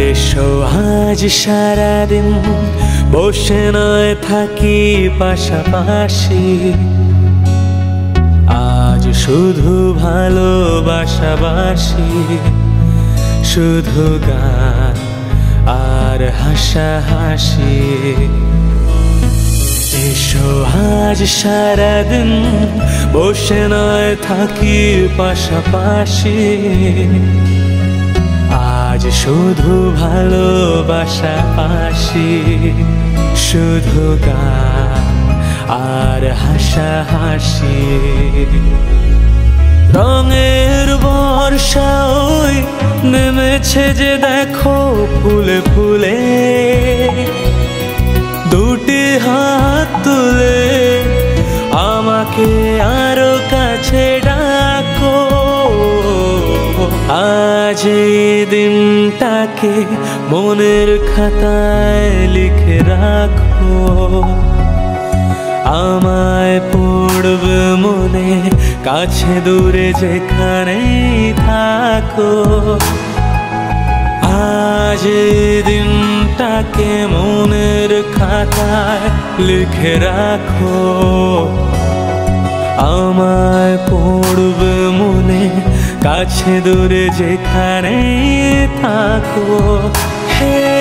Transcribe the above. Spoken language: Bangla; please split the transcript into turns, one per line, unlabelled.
এসো আজ সারাদিন বসে নয় থাকি পাশাপাশি, আজ শুধু ভালোবাসাবাসি, শুধু গান আর হাসাহাসি। এসো আজ সারাদিন বসে নয় থাকি পাশাপাশি, আজ শুধু ভালোবাসাবাসি, শুধু গান আর হাসাহাসি। রঙের বর্ষা ওই নেমেছে যে দেখো ফুলে ফুলে, দুটি হাত তুলে আমাকে আরো কাছে ডাকো। আজ এই দিনটাকে মনের খাতায় লিখে রাখো, আমায় পড়বে মনে কাছে দূরে যেখানেই থাকো। আজ এই দিনটাকে মনের খাতায় লিখে রাখো, আমায় পড়বে মনে কাছে দূরে যেখানেই থাকো। হে